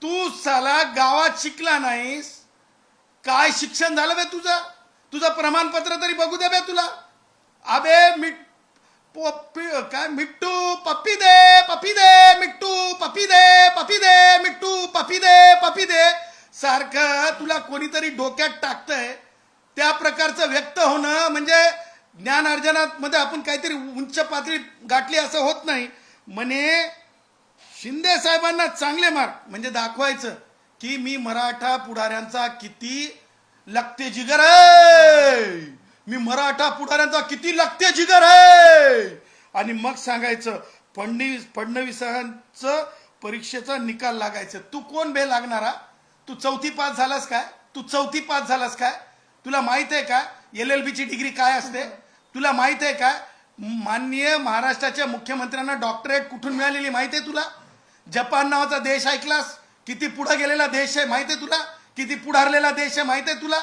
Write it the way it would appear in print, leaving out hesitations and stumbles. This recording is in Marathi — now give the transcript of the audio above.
तू साला गावात शिकला नाहीस, काय शिक्षण झालं बे तुझं? तुझं प्रमाणपत्र तरी बघू दे बे तुला. अबे काय मिट्टू पप्पी दे, पप्पी दे, मिट्टू पप्पी दे, पप्पी दे, मिट्टू पप्पी दे, पप्पी दे सारखं तुला कोणीतरी डोक्यात टाकतंय. त्या प्रकारचं व्यक्त होणं म्हणजे ज्ञान अर्जनात मध्ये आपण काहीतरी उंच पातळी गाठली असं होत नाही. म्हणे शिंदे साहेबांना चांगले मार्क म्हणजे दाखवायचं की मी मराठा पुढाऱ्यांचा किती लखते जिगर आहे, मी मराठा पुढाऱ्यांचा किती लखते जिगर आहे. आणि मग सांगायचं फडणवीसांचं परीक्षेचा निकाल लागायचं. तू कोण बे लागणारा? तू चौथी पास झालास काय? तू चौथी पास झालास काय? तुला माहित आहे का LLB ची डिग्री काय असते? तुला माहित आहे का माननीय महाराष्ट्राच्या मुख्यमंत्र्यांना डॉक्टरेट कुठून मिळालेली माहित आहे तुला? जपान नावाचा देश ऐकलास? किती पुढे गेलेला देश आहे माहित आहे तुला? किती पुढारलेला देश आहे माहित आहे तुला?